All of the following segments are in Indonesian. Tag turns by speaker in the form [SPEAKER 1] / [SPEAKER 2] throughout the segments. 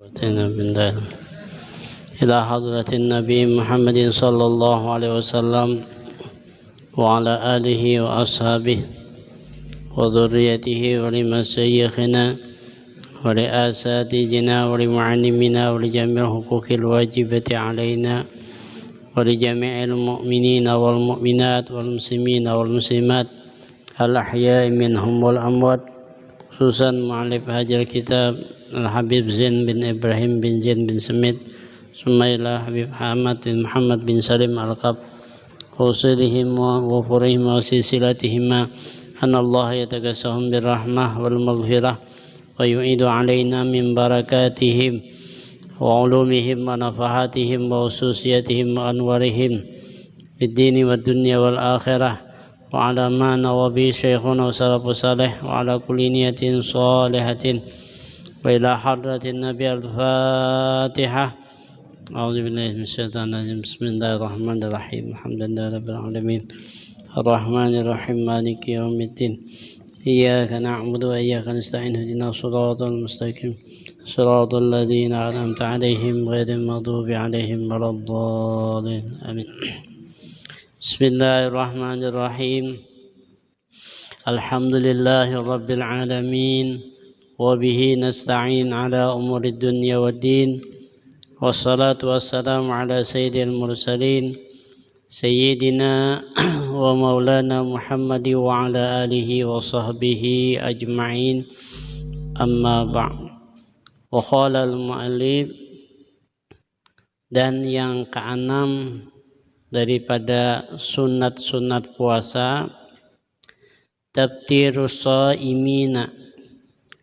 [SPEAKER 1] بالله إلى حضرة النبي محمد صلى الله عليه وسلم وعلى آله وأصحابه وذريته ولمشايخنا ولأساتذتنا ولمعلمنا ولجميع الحقوق الواجبة علينا ولجميع المؤمنين والمؤمنات والمسلمين والمسلمات الأحياء منهم والأموات خصوصا مؤلف هذا الكتاب الحبيب زين بن إبراهيم بن زين بن سميد ثم إلى حبيب حامد بن محمد بن سليم القب وصلهم وفرهم وسلسلتهما أن الله يتقسم بالرحمة والمغفرة ويعيد علينا من بركاتهم وعلومهم ونفحاتهم وخصوصياتهم وأنوارهم في الدين والدنيا والآخرة وعلى ما نوى به شيخنا وسلف صالح وعلى كل نية صالحة وإلى حضرة النبي الفاتحة. أعوذ بالله من الشيطان الرجيم. بسم الله الرحمن الرحيم. الحمد لله رب العالمين الرحمن الرحيم مالك يوم الدين إياك نعبد وإياك نستعين اهدنا الصراط المستقيم صراط الذين أنعمت عليهم غير المغضوب عليهم ولا الضالين آمين. بسم الله الرحمن الرحيم. الحمد لله رب العالمين وبه نستعين على أمور الدنيا والدين والصلاة والسلام على سيد المرسلين سيدنا ومولانا محمد وعلى آله وصحبه أجمعين أما بعد. وقال المؤلف, dan yang keenam daripada sunat-sunat puasa, tabtirus shaimina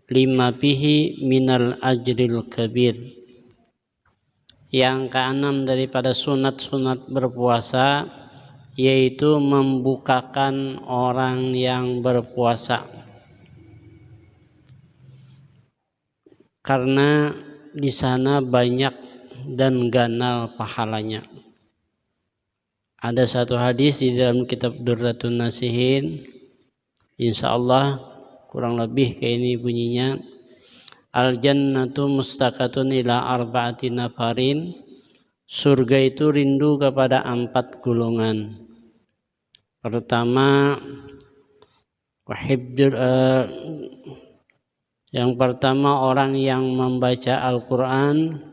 [SPEAKER 1] lima bihi minal ajril kabir. Yang keenam daripada sunat-sunat berpuasa yaitu membukakan orang yang berpuasa, karena di sana banyak dan ganal pahalanya. Ada satu hadis di dalam kitab Durratun Nasihin, insyaallah kurang lebih kayak ini bunyinya, al-jannatu mustaqatun ila arba'ati nafarin, surga itu rindu kepada 4 golongan. Pertama, yang pertama orang yang membaca Al-Quran,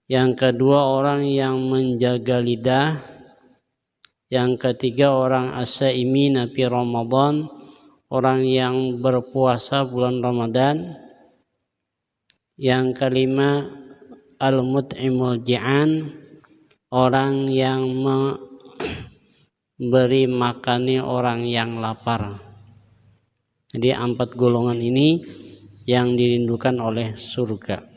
[SPEAKER 1] yang kedua orang yang menjaga lidah, yang ketiga orang as-saimina fi Ramadan, orang yang berpuasa bulan Ramadan, yang kelima al-mut'imul ji'an, orang yang memberi makani orang yang lapar. Jadi 4 golongan ini yang dirindukan oleh surga.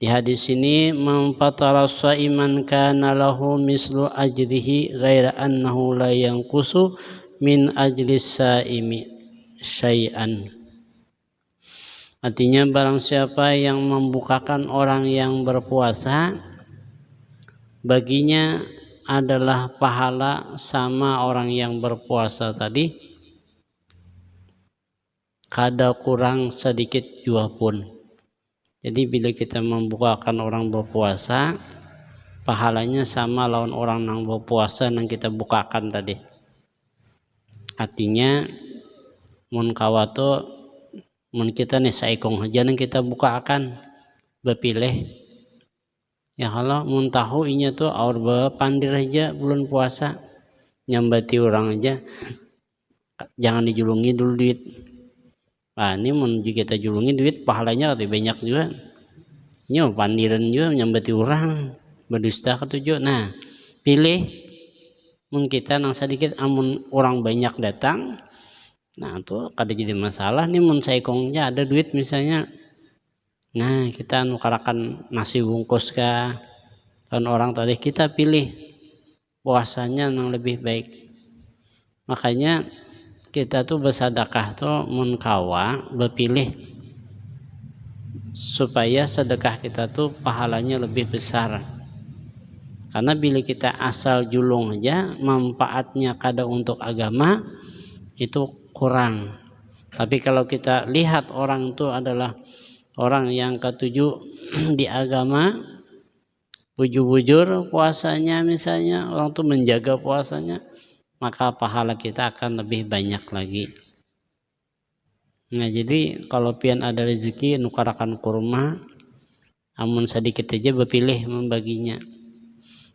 [SPEAKER 1] Di hadis ini, man fatara shaiman kana lahu mislu ajrihi ghaira annahu la yanqusu min ajlis saimi syai'an. Artinya barang siapa yang membukakan orang yang berpuasa, baginya adalah pahala sama orang yang berpuasa tadi, kada kurang sedikit jua pun. Jadi bila kita membukakan orang berpuasa, pahalanya sama lawan orang yang berpuasa yang kita bukakan tadi. Artinya mun kawato mun kita nih saikong aja yang kita bukakan berpilih. Ya kalau mun tahu inya tuh aur pandir aja bulan puasa nyambati orang aja, jangan dijulungi dulu duit. Nah ini mun kita julungi duit pahalanya lebih banyak juga. Ini pandiran juga nyambati orang berdusta ketujuh. Nah pilih mun kita nang sedikit, amun orang banyak datang, nah tuh kada jadi masalah. Nih mun saikongnya ada duit misalnya, nah kita nukarakan nasi bungkus kah dan orang tadi, kita pilih puasanya yang lebih baik. Makanya kita tuh bersedekah tuh mun kawa berpilih supaya sedekah kita tuh pahalanya lebih besar. Karena bila kita asal julung aja, manfaatnya kada untuk agama itu kurang. Tapi kalau kita lihat orang itu adalah orang yang ketujuh di agama, bujur-bujur puasanya misalnya, orang tuh menjaga puasanya, maka pahala kita akan lebih banyak lagi. Nah jadi kalau pian ada rezeki nukarakan kurma, amun sedikit aja berpilih membaginya,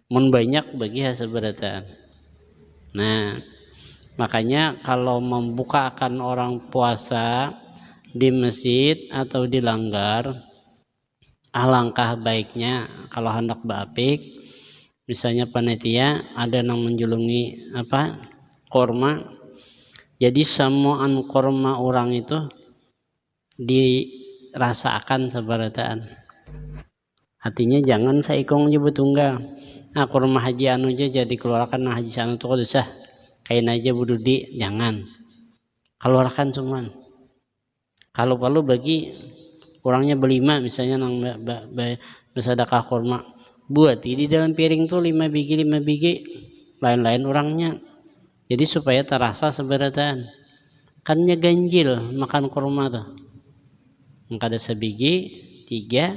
[SPEAKER 1] mun banyak bagi hasaberatan. Nah makanya kalau membukakan orang puasa di masjid atau di langgar, alangkah baiknya kalau hendak beapik, misalnya panitia ada yang menjulungi korma, jadi samuan korma orang itu dirasakan sabarataan. Artinya jangan saikong aja betunggal. Nah korma haji anu aja jadi keluarkan nah haji anu tuh usah kain aja bududi, jangan keluarkan cuman. Kalau perlu bagi orangnya berlima misalnya nang bersedekah korma, buat di dalam piring tuh 5 biji lain-lain orangnya, jadi supaya terasa seberatan kannya ganjil makan korma tuh, maka ada sebiji 3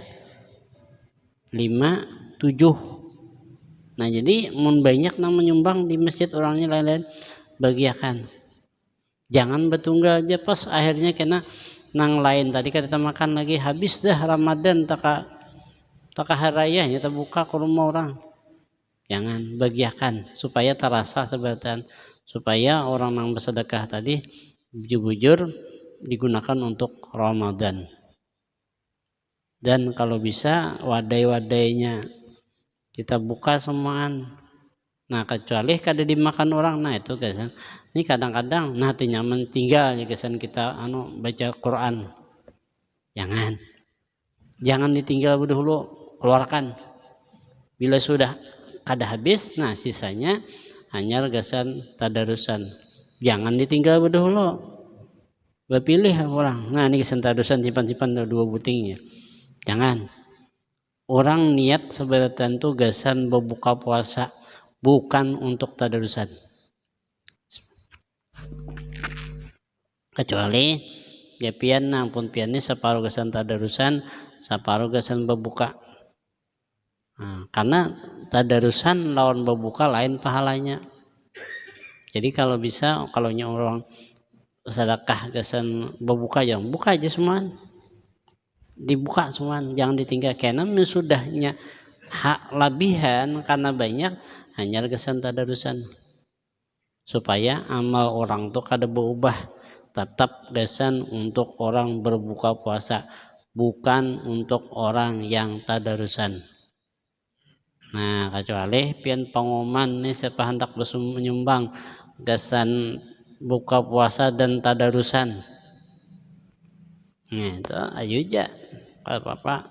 [SPEAKER 1] 5 7. Nah jadi mun banyak nang menyumbang di masjid orangnya lain-lain bagiakan, jangan betunggal aja pas akhirnya kena nang lain tadi kita makan lagi habis dah Ramadan taka haraya kita buka ke rumah orang, jangan bagiakan supaya terasa seberatan, supaya orang yang bersedekah tadi bujur-bujur digunakan untuk Ramadan. Dan kalau bisa wadai-wadainya kita buka semuaan. Nah kecuali kada dimakan orang, nah itu guys, ini kadang-kadang nah nyaman tinggal ya kesan kita baca Quran, jangan ditinggal dulu, keluarkan. Bila sudah kada habis, nah sisanya hanya gasan tadarusan, jangan ditinggal dulu, berpilih orang. Nah ini gasan tadarusan simpan 2 butingnya, jangan. Orang niat seberatan tuh gasan berbuka puasa, bukan untuk tadarusan. Kecuali ya pian ampun pian ini separuh gasan tadarusan, separuh gasan berbuka. Nah, karena tadarusan lawan berbuka lain pahalanya. Jadi kalau bisa, kalau orang sedekah gasan berbuka, jangan buka aja semua, dibuka semua, jangan ditinggal. Karena sudahnya hak labihan karena banyak, hanya gasan tadarusan supaya amal orang tuh kada berubah, tetap gasan untuk orang berbuka puasa, bukan untuk orang yang tadarusan. Nah kecuali pian pengumuman nih siapa hendak menyumbang gasan buka puasa dan tadarusan, nah itu ayo aja kalau apa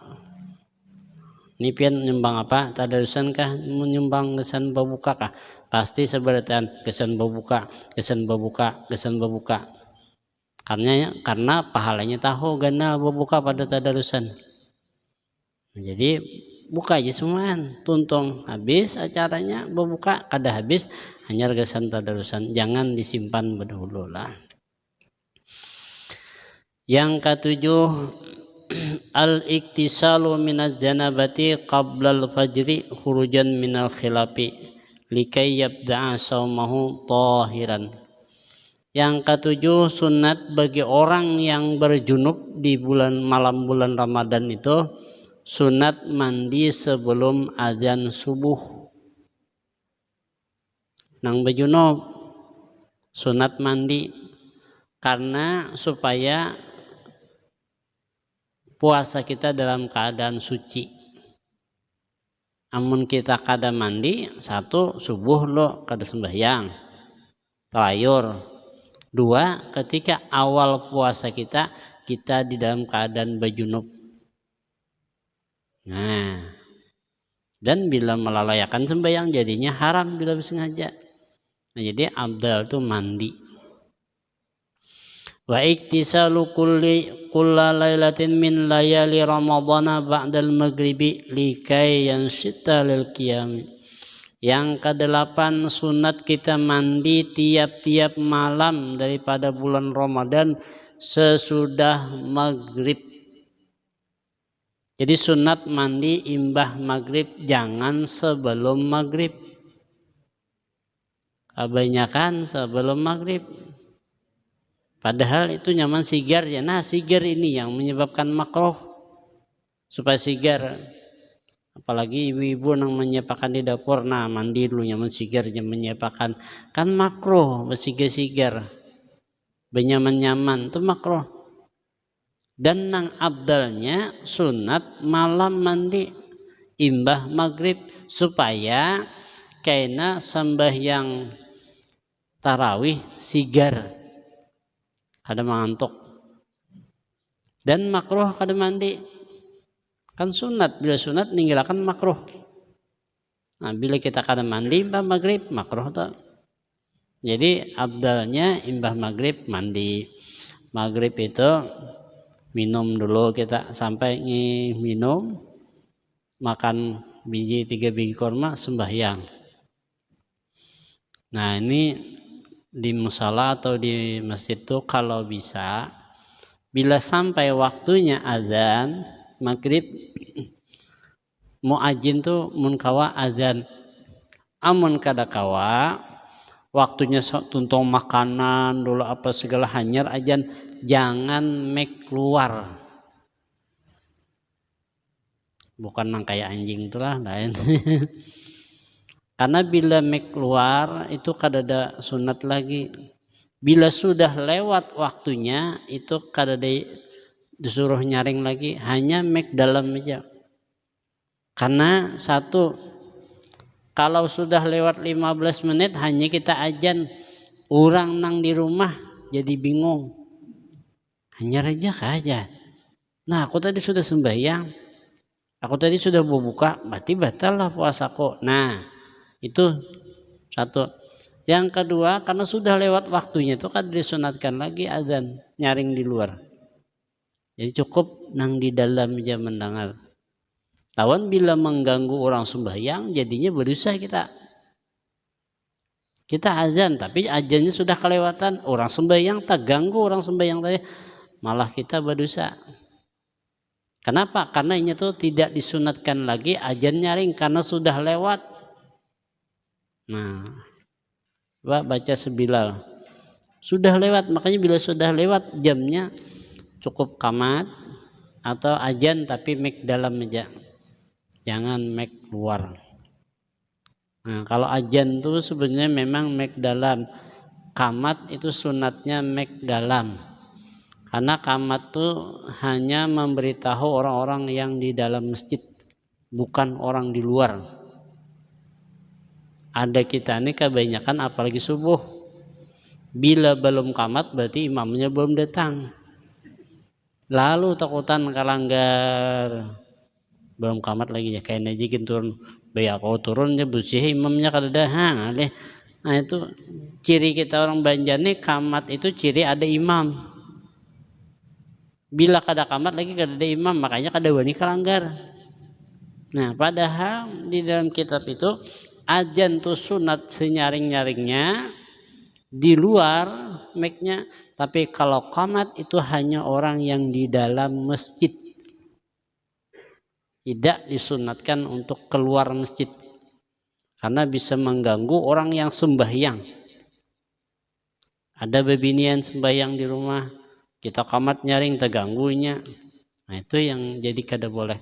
[SPEAKER 1] ini pian nyumbang apa tadarusan kah, menyumbang gasan berbuka kah, pasti seberatan gasan berbuka karena pahalanya tahu ganal berbuka pada tadarusan. Jadi buka aja semuaan, tuntung habis acaranya berbuka, kada habis hanya gasan tadarusan, jangan disimpan berdahulu lah. Yang ketujuh, al-iktisalu minaz janabati qabla al-fajri khurujan minal khilafi likai yabda'a saumahu tahiran. Yang ketujuh, sunat bagi orang yang berjunub di malam bulan Ramadan itu sunat mandi sebelum azan subuh. Nang berjunub sunat mandi karena supaya puasa kita dalam keadaan suci. Amun kita kada mandi, 1 subuh lo kada sembahyang, telayur. 2 ketika awal puasa kita di dalam keadaan berjunub. Nah, dan bila melalayakan sembahyang jadinya haram bila sengaja. Nah, jadi abdal itu mandi. Wa iktisalu kulla lailatin min layali ramadhana ba'dal maghribi likai yanshita lil qiyam. Yang ke-8 sunat kita mandi tiap-tiap malam daripada bulan Ramadan sesudah maghrib. Jadi sunat mandi imbah maghrib jangan sebelum maghrib. Kebanyakan sebelum maghrib. Padahal itu nyaman sigar ya. Nah sigar ini yang menyebabkan makruh. Supaya sigar. Apalagi ibu-ibu yang menyiapkan di dapur. Nah mandi dulu nyaman sigar yang menyiapkan. Kan makruh bersigar-sigar. Benyaman-nyaman itu makruh. Dan nang abdalnya sunat malam mandi imbah maghrib supaya kaina sembahyang tarawih sigar kada mengantuk. Dan makruh kada mandi kan sunat, bila sunat ninggalkan makruh. Nah bila kita kada mandi imbah maghrib makruh tuh. Jadi abdalnya imbah maghrib mandi. Maghrib itu minum dulu kita sampai minum, makan 3 biji kurma sembahyang. Nah ini di musala atau di masjid itu kalau bisa bila sampai waktunya azan maghrib muadzin tuh mun kawa azan, amun kada kawa waktunya tuntong makanan dulu apa segala hanyar azan jangan make keluar. Bukan yang kayak anjing itulah lain. Karena bila make keluar itu kada ada sunat lagi. Bila sudah lewat waktunya itu kada disuruh nyaring lagi, hanya make dalam aja. Karena satu, kalau sudah lewat 15 menit hanya kita azan, orang nang di rumah jadi bingung. Hanya aja aja. Nah aku tadi sudah sembahyang, aku tadi sudah berbuka, berarti batal lah puasaku. Nah itu satu. Yang kedua karena sudah lewat waktunya itu kan disunatkan lagi azan nyaring di luar. Jadi cukup nang di dalam aja mendengar. Tawan bila mengganggu orang sembahyang jadinya berusaha kita azan tapi azannya sudah kelewatan, orang sembahyang tak ganggu orang sembahyang tadi. Malah kita berdosa. Kenapa? Karena ini tuh tidak disunatkan lagi azan nyaring karena sudah lewat. Nah, baca sebilal. Sudah lewat, makanya bila sudah lewat jamnya cukup qamat atau azan tapi make dalam aja. Jangan make luar. Nah, kalau azan tuh sebenarnya memang make dalam. Qamat itu sunatnya make dalam. Karena qamat tuh hanya memberitahu orang-orang yang di dalam masjid, bukan orang di luar. Ada kita ini kebanyakan apalagi subuh. Bila belum qamat berarti imamnya belum datang. Lalu takutan kalanggar. Belum qamat lagi ya kayak najikin turun. Baik aku turunnya bersih imamnya kada dah. Nah itu ciri kita orang Banjar nih qamat itu ciri ada imam. Bila kada qamat lagi kada ada imam makanya kada wani kalanggar. Nah padahal di dalam kitab itu azan tuh sunat senyaring-nyaringnya di luar make-nya, tapi kalau qamat itu hanya orang yang di dalam masjid. Tidak disunatkan untuk keluar masjid karena bisa mengganggu orang yang sembahyang. Ada bebinian sembahyang di rumah, kita qamat nyaring terganggunya. Nah itu yang jadi kada boleh,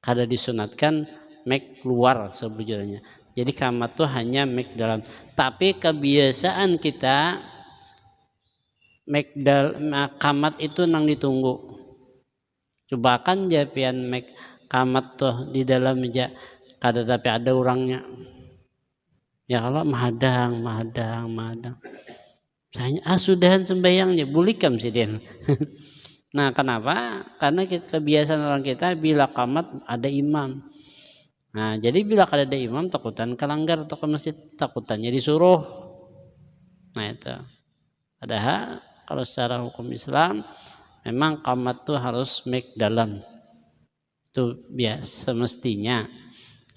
[SPEAKER 1] kada disunatkan make keluar sebujurnya. Jadi qamat tuh hanya make dalam. Tapi kebiasaan kita make qamat itu nang ditunggu. Coba kan japian make qamat tuh di dalam meja kada tapi ada orangnya. Ya kalau mahadang. Saya sudahan sembahyangnya bulikam sih dia. Nah kenapa? Karena kebiasaan orang kita bila qamat ada imam. Nah jadi bila kada ada imam takutan kelanggar atau ke masjid takutannya disuruh. Nah itu. Padahal kalau secara hukum Islam memang qamat tuh harus make dalam. Itu biasa semestinya.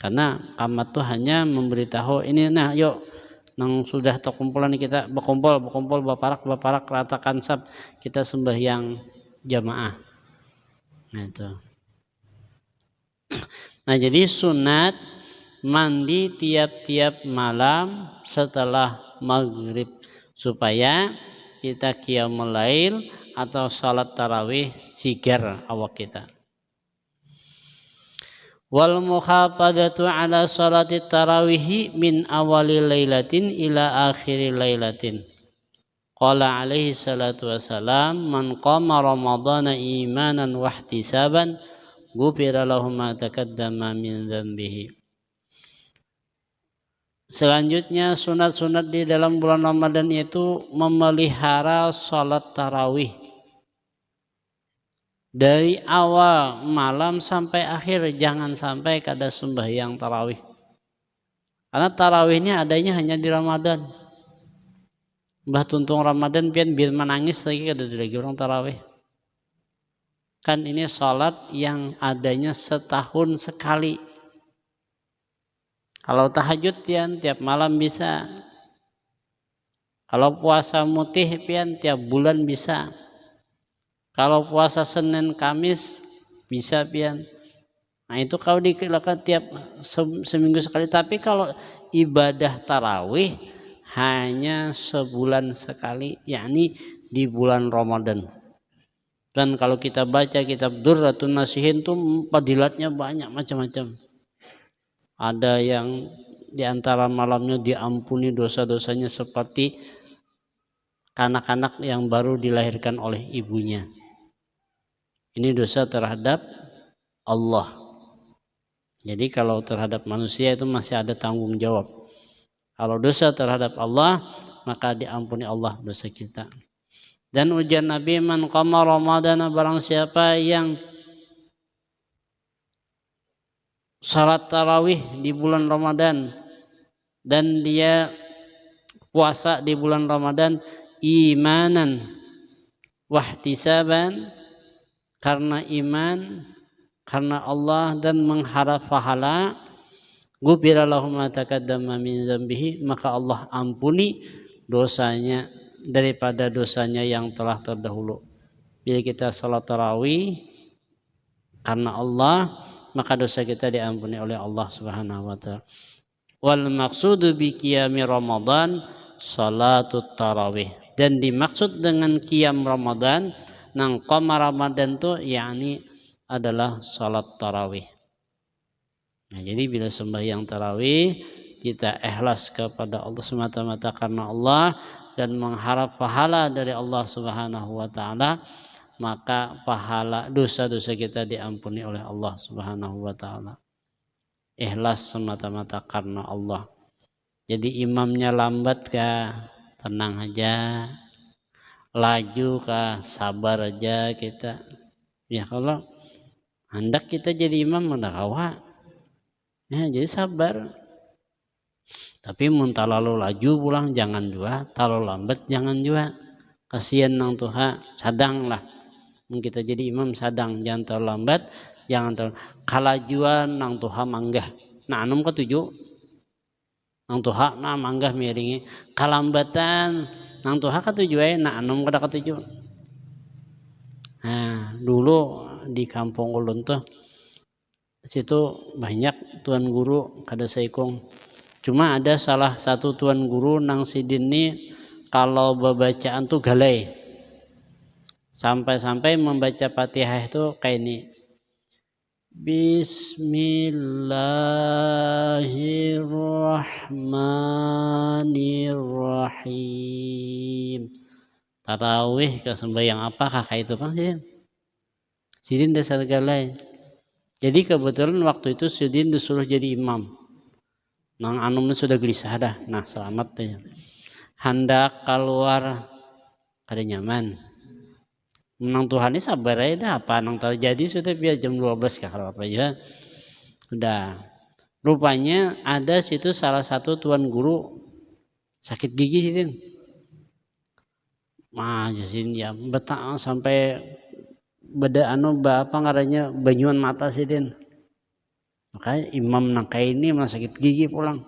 [SPEAKER 1] Karena qamat tuh hanya memberitahu ini nah yuk nang sudah terkumpulan kita berkumpul baparak ratakan sab kita sembahyang jamaah. Nah itu. Nah jadi sunat mandi tiap-tiap malam setelah maghrib supaya kita qiyamul lail atau salat tarawih sigar awak kita. Wal muhafadzatu ala salati tarawih min awali lailatin ila akhiri lailatin. Qala alaihi salatu wassalam man qama ramadhana imanan wa ihtisaban ghufira lahu ma taqaddama min dzambihi. Selanjutnya sunat-sunat di dalam bulan Ramadan itu memelihara salat tarawih dari awal malam sampai akhir, jangan sampai kada sembahyang tarawih. Karena tarawihnya adanya hanya di Ramadan. Mbah tuntung Ramadan pian biar menangis lagi kada lagi orang tarawih. Kan ini salat yang adanya setahun sekali. Kalau tahajud pian tiap malam bisa. Kalau puasa mutih pian tiap bulan bisa. Kalau puasa Senin Kamis bisa pian. Nah itu kalau dilakukan tiap seminggu sekali. Tapi kalau ibadah tarawih hanya sebulan sekali, yakni di bulan Ramadan. Dan kalau kita baca kitab Durratun Nasihin itu fadilatnya banyak macam-macam. Ada yang di antara malamnya diampuni dosa-dosanya seperti anak-anak yang baru dilahirkan oleh ibunya. Ini dosa terhadap Allah. Jadi kalau terhadap manusia itu masih ada tanggung jawab. Kalau dosa terhadap Allah, maka diampuni Allah dosa kita. Dan ujian Nabi, man qama Ramadana, barang siapa yang salat tarawih di bulan Ramadan dan dia puasa di bulan Ramadan imanan wahtisaban, karena iman, karena Allah dan mengharap pahala, ghufira lahu ma taqaddama min dzambihi, maka Allah ampuni dosanya daripada dosanya yang telah terdahulu. Bila kita salat tarawih karena Allah, maka dosa kita diampuni oleh Allah Subhanahu wa taala. Wal maqsudu bi qiyami Ramadan salatut tarawih. Dan dimaksud dengan qiyam Ramadan, nang qama Ramadan itu yakni adalah salat tarawih. Nah, jadi bila sembahyang tarawih kita ikhlas kepada Allah semata-mata karena Allah dan mengharap pahala dari Allah Subhanahu wa taala, maka pahala dosa-dosa kita diampuni oleh Allah Subhanahu wa taala. Ikhlas semata-mata karena Allah. Jadi imamnya lambat kah, tenang aja. Laju kah, sabar aja kita. Ya kalau hendak kita jadi imam hendak awak. Ya, jadi sabar. Tapi mun terlalu laju pulang jangan juga, terlalu lambat jangan juga. Kasihan nang Tuhan, sadanglah. Kita jadi imam sadang, jangan terlalu lambat, jangan terlalu kalajuan nang Tuhan manggah. Nah anum ketujuh nang Tuhan nah manggah miringi kalambatan nang Tuhan ketujuh nah anum kada ketujuh. Nah dulu di kampung ulun tuh situ banyak tuan guru kada saikung. Cuma ada salah satu tuan guru nang sidin ni kalau bacaan tuh galai. Sampai-sampai membaca Fatihah itu kayak ini. Bismillahirrahmanirrahim. Tarawih ke sembahyang apakah kayak itu Bang Sidin? Sidin dasar galai. Jadi kebetulan waktu itu Sidin disuruh jadi imam. Nang anum sudah gelisah dah. Nah selamat deh. Hendak keluar kada nyaman. Menang Tuhan ini sabar aja dah, apa nang terjadi sudah biar jam 12 kah kalau apa aja. Udah. Rupanya ada situ salah satu tuan guru sakit gigi Sidin. Majasin ya betang sampai beda apa ngarannya banyuan mata Sidin. Makanya imam nang kayak ini malah sakit gigi pulang.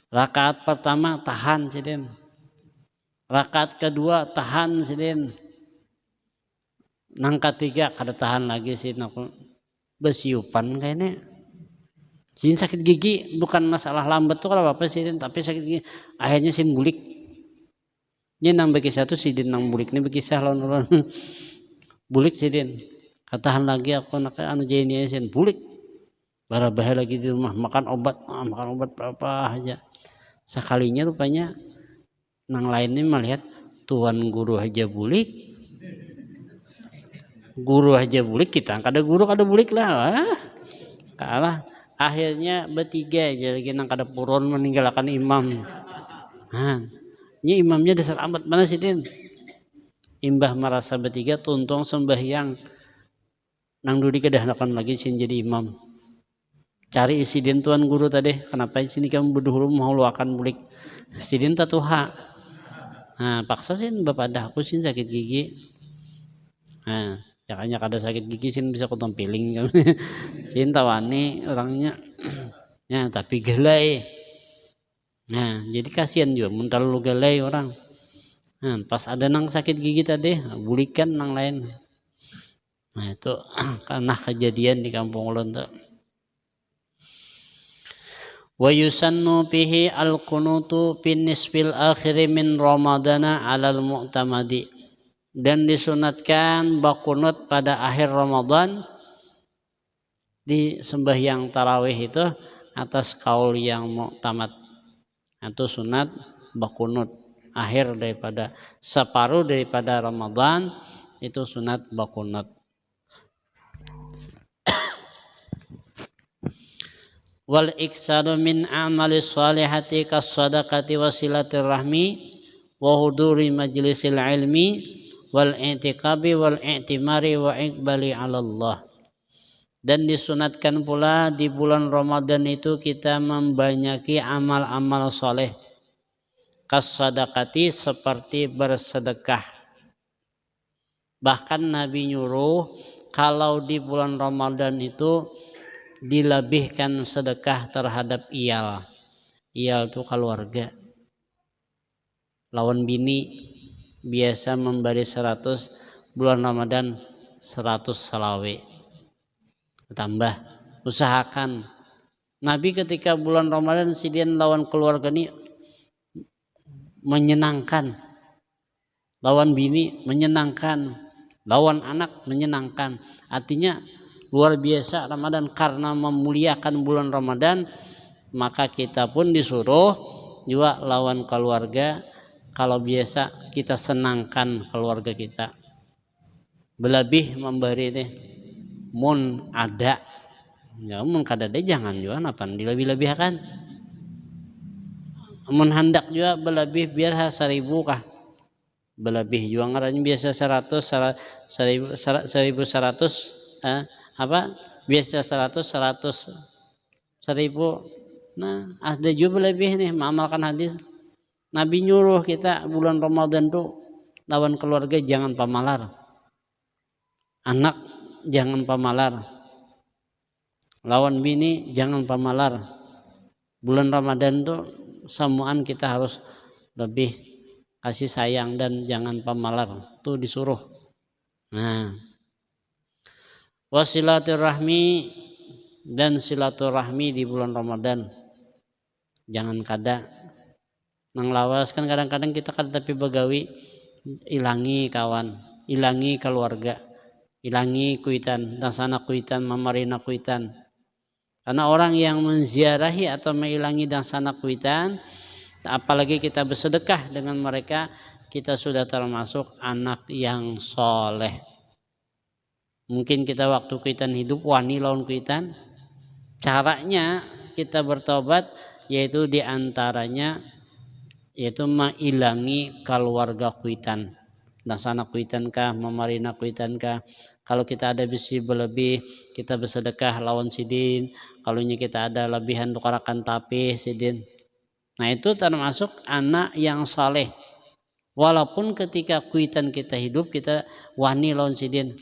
[SPEAKER 1] Rakaat pertama tahan Sidin. Rakaat kedua tahan Sidin. Nang ketiga kada tahan lagi sih aku besiupan kayaknya. Sin sakit gigi bukan masalah lambat tuh kalau apa sih, tapi sakit gigi akhirnya sin bulik. Ini nang bekisah tuh sidin nang bulik ini bekisah lawan bulik sidin. Katahan lagi aku nak anu jeni sin bulik. Barabah lagi di rumah makan obat berapa aja. Sekalinya rupanya nang lain ini melihat tuan guru aja bulik. Guru aja bulik kita kada guru kada bulik lah. Kalah. Akhirnya bertiga aja lagi nang kada purun meninggalkan imam. Nah, ini imamnya dasar amat mana sih din? Imbah merasa bertiga tuntung sembahyang nang dudi kedahnakan lagi sin jadi imam. Cari isidin tuan guru tadi, kenapa sini kamu berdua mau luakan bulik? Isidin tatuha. Nah, paksa sin bapak dah aku sin sakit gigi. Nah, jangannya kada sakit gigi sin bisa kutompiling. Sin tawani orangnya. Nah, tapi gelai. Nah, jadi kasihan juga mun terlalu galai orang. Nah, pas ada nang sakit gigi tadi, bulikan nang lain. Nah, itu karena kejadian di kampung ulun tuh. Wa yusannu fihi al-qunutu fin nisfil akhir min ramadana 'alal mu'tamadi. Dan disunatkan bakunut pada akhir Ramadan di sembahyang tarawih itu atas kaul yang mu'tamad. Itu sunat bakunut akhir daripada separuh daripada Ramadan itu sunat bakunut. Wal iksadu min a'mali shalihati kas sadaqati wasilatir rahmi wa huduri majlisil ilmi wal i'tiqabi wal i'timari wa iqbali 'ala Allah. Dan disunatkan pula di bulan Ramadan itu kita membanyaki amal-amal soleh. Kas-sadaqati seperti bersedekah. Bahkan Nabi nyuruh kalau di bulan Ramadan itu dilebihkan sedekah terhadap iyal. Iyal itu keluarga. Lawan bini biasa memberi 100, bulan Ramadan 100 salawe. Tambah usahakan. Nabi ketika bulan Ramadan sidian lawan keluarga ini menyenangkan, lawan bini menyenangkan, lawan anak menyenangkan. Artinya luar biasa Ramadan karena memuliakan bulan Ramadan, maka kita pun disuruh juga lawan keluarga. Kalau biasa kita senangkan keluarga kita, berlebih memberi deh. Mun ada, ya mun kada ada jangan juga apa dilebih-lebihkan. Mun hendak juga berlebih biar 1.000 kah. Berlebih juga ngarannya biasa 100, 1.100 apa? Biasa 100, 1.000. Nah, ada juga berlebih nih mengamalkan hadis. Nabi nyuruh kita bulan Ramadan tuh lawan keluarga jangan pamalar. Anak jangan pamalar, lawan bini jangan pamalar. Bulan Ramadan tuh semuaan kita harus lebih kasih sayang dan jangan pamalar, tuh disuruh. Nah, wasilaturahmi dan silaturahmi di bulan Ramadan jangan kada. Nang lawas kan kadang-kadang kita kada tapi begawi, ilangi kawan, ilangi keluarga. Ilangi kuitan, dan sana kuitan, memarina kuitan. Karena orang yang menziarahi atau mengilangi dan sana kuitan, apalagi kita bersedekah dengan mereka, kita sudah termasuk anak yang soleh. Mungkin kita waktu kuitan hidup wani lawan kuitan. Caranya kita bertobat yaitu diantaranya yaitu mengilangi keluarga kuitan. Dan sana kuitan kah, memarina kuitan kah. Kalau kita ada bisi berlebih, kita bersedekah lawan sidin. Kalau kita ada lebihan tukarakan tapi sidin. Nah itu termasuk anak yang saleh. Walaupun ketika kuitan kita hidup, kita wani lawan sidin.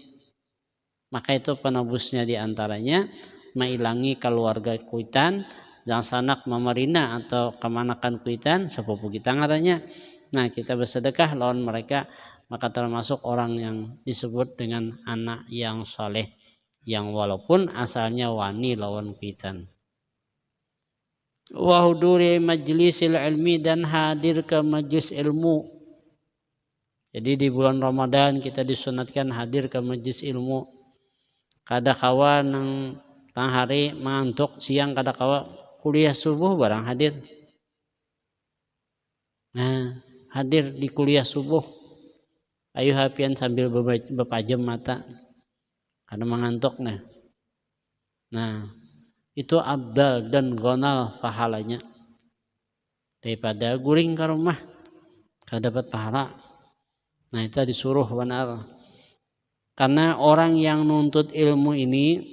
[SPEAKER 1] Maka itu penebusnya diantaranya mengilangi keluarga kuitan. Dan sanak memarina atau kemanakan kuitan, sepupu kita ngarannya. Nah kita bersedekah lawan mereka, maka termasuk orang yang disebut dengan anak yang soleh, yang walaupun asalnya wani lawan kuitan. wa huduri majlisil ilmi, dan hadir ke majlis ilmu. Jadi di bulan Ramadan kita disunatkan hadir ke majlis ilmu. Kada kawa nang tang hari mengantuk siang, kada kawa kuliah subuh barang hadir. Nah, hadir di kuliah subuh. Ayo hapian sambil bepajam mata. Kada mengantuk nah. Nah, itu abdal dan gonal pahalanya daripada guring ke rumah kada dapat pahala. Nah, itu disuruh benar. Karena orang yang nuntut ilmu ini,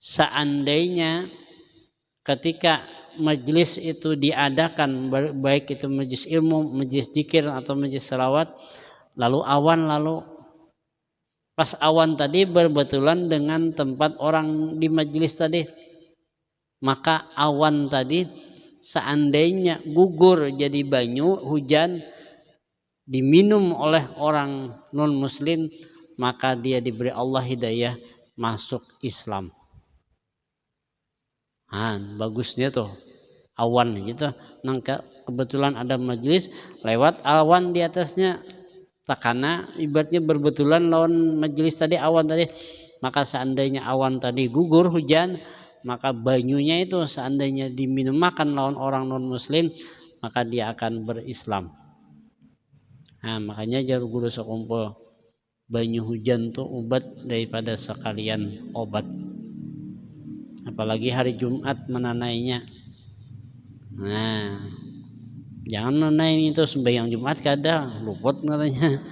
[SPEAKER 1] seandainya ketika majelis itu diadakan, baik itu majelis ilmu, majelis zikir atau majelis salawat, lalu awan, lalu pas awan tadi berbetulan dengan tempat orang di majelis tadi, maka awan tadi seandainya gugur jadi banyu, hujan, diminum oleh orang non muslim, maka dia diberi Allah hidayah masuk Islam. Nah, bagusnya tuh awan gitu. Nangka kebetulan ada majelis, lewat awan di atasnya, takana ibaratnya berbetulan lawan majelis tadi, awan tadi, maka seandainya awan tadi gugur, hujan, maka banyunya itu seandainya diminum makan lawan orang non muslim, maka dia akan berislam. Nah, makanya jar guru sekumpul, banyu hujan tuh obat daripada sekalian obat. Apalagi hari Jumat menanainya. Nah, jangan menanai itu sembahyang Jumat kada luput katanya.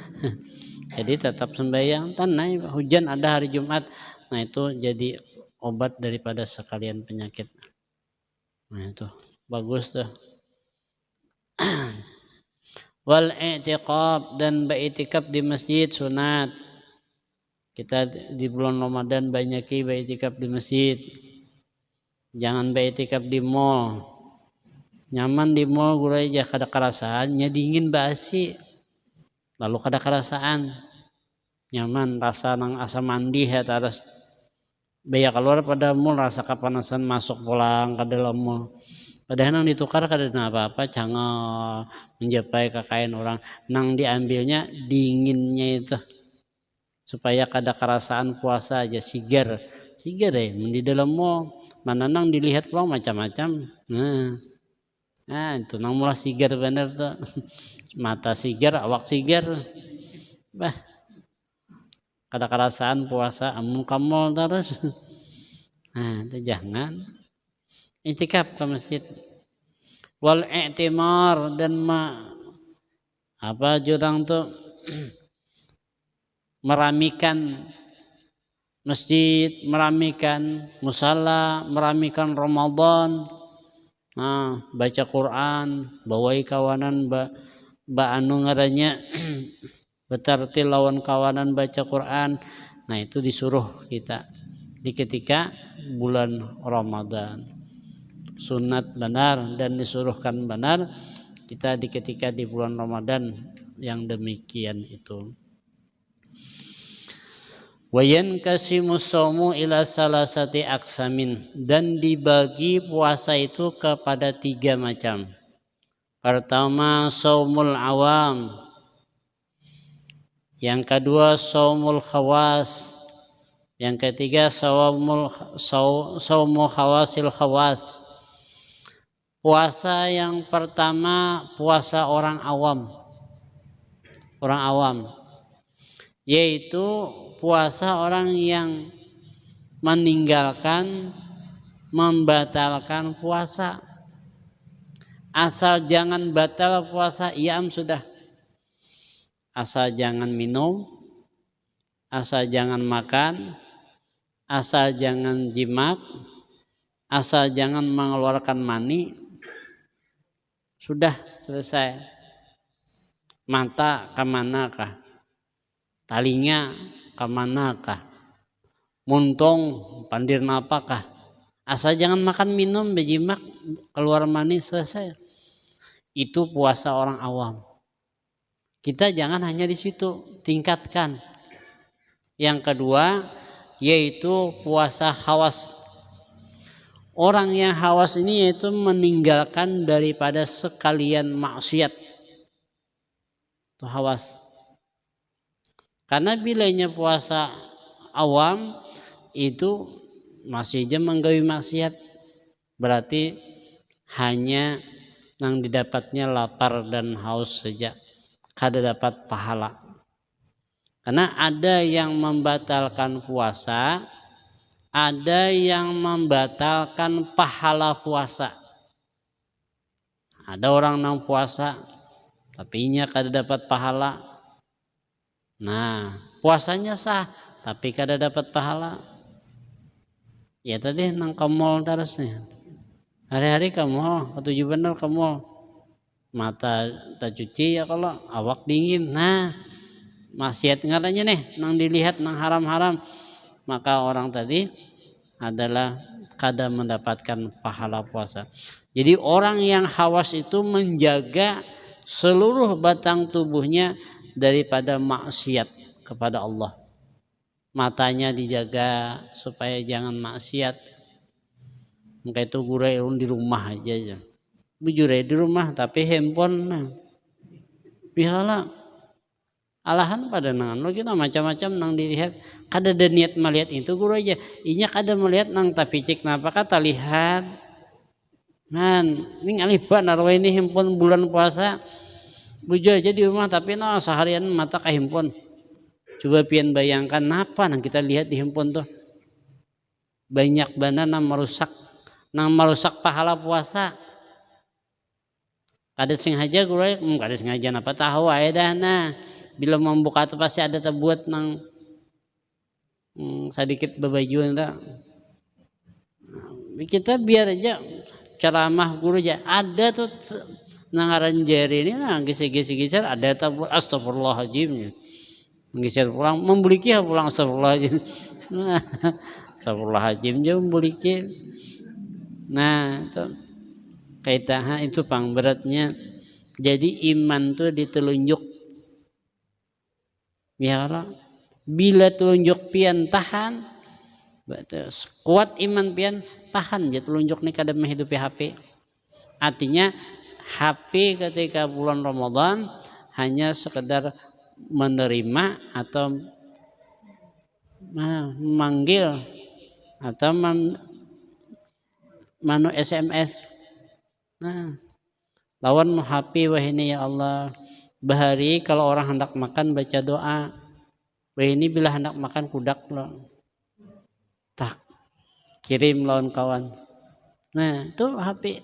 [SPEAKER 1] Jadi tetap sembahyang tanai, hujan ada hari Jumat. Nah, itu jadi obat daripada sekalian penyakit. Nah, itu bagus tuh. Wal i'tiqab, dan beritikaf di masjid sunat. Kita di bulan Ramadan banyak beritikaf di masjid. Jangan beritikaf di mall. Nyaman di mall gulai aja kada kerasaan, nya dingin basi. Lalu kada kerasaan. Nyaman rasa nang asa mandi ya terus. Baya keluar pada mall rasa kepanasan, masuk pulang ke dalam mall. Padahal nang ditukar kada apa-apa, canggah menjapai ke kain orang. Nang diambilnya dinginnya itu, supaya kada kerasaan puasa aja, sigar deh. Di dalam mall mana nang dilihat pulang macam-macam. Nah itu nang mulai sigar bener tuh. Mata sigar, awak sigar, bah kada kerasaan puasa, amun ke mall terus. Nah itu jangan. I'tikaf ke masjid. Wal i'timar, dan jurang tuh meramikan masjid, meramikan musala, meramikan Ramadan. Nah, baca Quran, bawai kawanan anu ngarannya betartil lawan kawanan baca Quran. Nah, itu disuruh kita di ketika bulan Ramadan. Sunat benar dan disuruhkan benar kita di ketika di bulan Ramadan yang demikian itu. Wayan kasimus saumu ila salasati aksamin, dan dibagi puasa itu kepada 3 macam. Pertama saumul awam, yang kedua saumul khawas, yang ketiga saumu khawasil khawas. Puasa yang pertama puasa orang awam, yaitu puasa orang yang meninggalkan, membatalkan puasa. Asal jangan batal puasa, iam sudah. Asal jangan minum, asal jangan makan, asal jangan jimat, asal jangan mengeluarkan mani, sudah selesai. Mata kemanakah? Talinya kemanakah? Muntung pandir napakah? Asal jangan makan minum, bejimak, keluar mani, selesai. Itu puasa orang awam. Kita jangan hanya di situ, tingkatkan. Yang kedua yaitu puasa khawas. Orang yang hawas ini yaitu meninggalkan daripada sekalian maksiat. Itu hawas. Karena bilanya puasa awam itu masih aja menggawi maksiat. Berarti hanya yang didapatnya lapar dan haus saja. Kada dapat pahala. Karena ada yang membatalkan puasa, ada yang membatalkan pahala puasa. Ada orang yang puasa, tapi nya kada dapat pahala. Nah, puasanya sah, tapi kada dapat pahala. Ya tadi nang ke mall terusnya. Hari-hari ke mall, ketujuh bener ke mall. Mata tak cuci ya kalau awak dingin. Nah, maksiat ngaranya nih nang dilihat nang haram-haram, maka orang tadi adalah kada mendapatkan pahala puasa. Jadi orang yang hawas itu menjaga seluruh batang tubuhnya daripada maksiat kepada Allah. Matanya dijaga supaya jangan maksiat. Maka itu gurai di rumah aja. Bujure di rumah tapi handphone nah. Bihala alahan pada nangan lo kita macam-macam nang dilihat kada ada niat melihat itu guru aja inya kada melihat nang tapi cek napa kata lihat man ini alibah narwa ini handphone bulan puasa bujo aja di rumah tapi no seharian mata ke handphone. Coba pian bayangkan napa nang kita lihat di handphone tuh banyak banget nang merusak pahala puasa. Kada sengaja guru kada sengaja napa tahu ae dah nah. Bila membuka itu pasti ada terbuat nang sedikit bebajuan tak. Kita biar aja ceramah guru aja ada tuh nangaran jari ini nah geser ada terbuat astagfirullahaladzim geser pulang membuliki ya pulang astagfirullahaladzim astagfirullahaladzim je membuliki. Nah itu kaitan itu pang beratnya. Jadi iman tuh ditelunjuk. Ya bila telunjuk pian tahan kuat iman pian tahan ya telunjuk ni kada menghidupi HP. Artinya HP ketika bulan Ramadan hanya sekedar menerima atau memanggil atau manu SMS. Nah, lawan HP wah ini ya Allah. Bahari kalau orang hendak makan baca doa. Wah ini bila hendak makan kudak loh. Tak kirim lawan kawan. Nah itu HP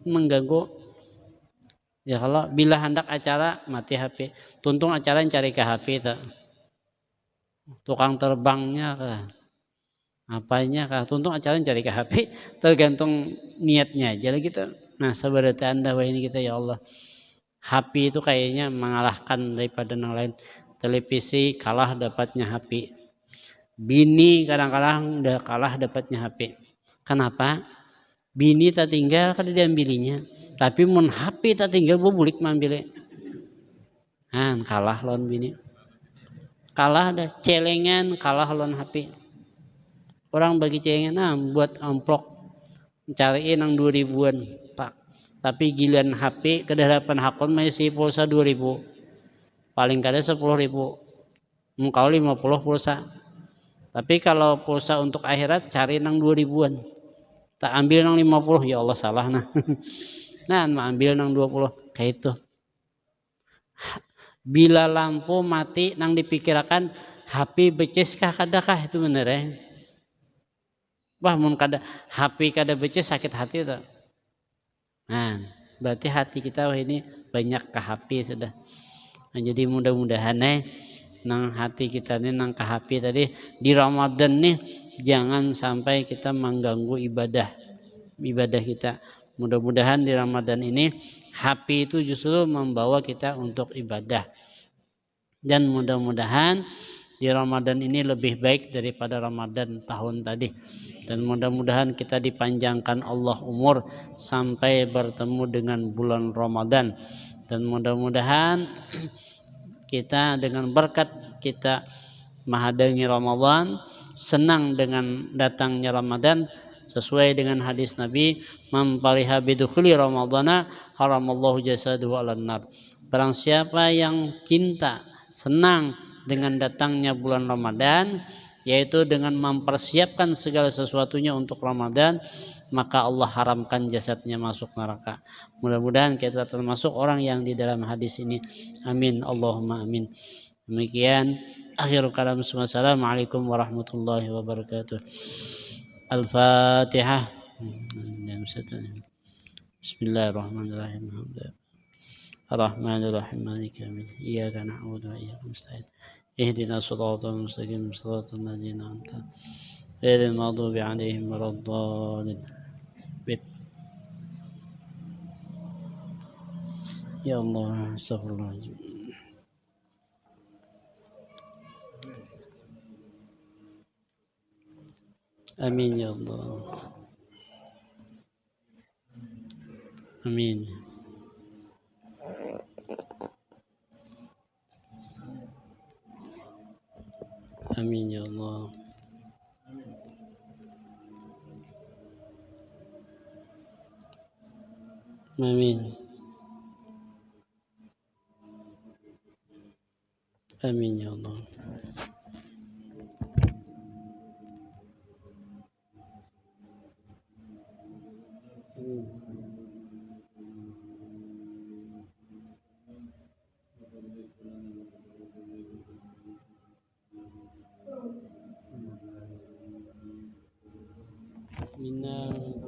[SPEAKER 1] mengganggu. Ya kalau bila hendak acara mati HP. Tuntung acara yang cari ke HP tak. Tukang terbangnya kah. Apanya kah. Tuntung acara yang cari ke HP. Tergantung niatnya aja lah gitu. Nah seberarti anda wah ini kita ya Allah. HP itu kayaknya mengalahkan daripada yang lain. Televisi kalah dapatnya HP. Bini kadang-kadang udah kalah dapatnya HP. Kenapa? Bini tak tinggal kada diambilinya. Tapi mun HP tak tinggal bubulik mambilnya. Kalah lawan bini. Kalah dah celengan kalah lawan HP. Orang bagi celengan buat amplok cariin yang 2000-an tak. Tapi giliran HP kedaharapan hakon masih pulsa 2000. Paling kada 10.000. Engkau 50 pulsa. Tapi kalau pulsa untuk akhirat cari nang 2000-an. Tak ambil nang 50 ya Allah salah nah. Nah, ambil nang 20 kayak itu. Bila lampu mati nang dipikirkan HP beces kah kadakah itu bener ya. Wah mun kada HP kada beces sakit hati tuh. Nah, berarti hati kita ini banyak ke HP sudah. Nah, jadi mudah-mudahan nang hati kita ini nang ke HP tadi di Ramadan nih jangan sampai kita mengganggu ibadah kita. Mudah-mudahan di Ramadan ini HP itu justru membawa kita untuk ibadah. Dan mudah-mudahan di Ramadan ini lebih baik daripada Ramadan tahun tadi. Dan mudah-mudahan kita dipanjangkan Allah umur sampai bertemu dengan bulan Ramadan. Dan mudah-mudahan kita dengan berkat kita menghadiri Ramadan, senang dengan datangnya Ramadan, sesuai dengan hadis Nabi, man fariha bidukhuli ramadhana haramallahu jasadahu 'alan nar. Barang siapa yang cinta, senang dengan datangnya bulan Ramadan, yaitu dengan mempersiapkan segala sesuatunya untuk Ramadan, maka Allah haramkan jasadnya masuk neraka. Mudah-mudahan kita termasuk orang yang di dalam hadis ini. Amin, Allahumma amin. Demikian akhir kalam. Assalamualaikum warahmatullahi wabarakatuh. Al-Fatihah. Bismillahirrahmanirrahim. Ar-Rahmanir-Rahim. Maliki yaumiddin. Iyyaka na'budu wa iyyaka nasta'in. Ihdinas siratal mustaqim. Siratal ladzina an'amta 'alaihim ghairil maghdubi 'alaihim waladdallin. Ya Allah, astagfirullahaladzim. Amin ya Allah. Amin. Amin ya Allah. Amin. Amin ya Allah. Minna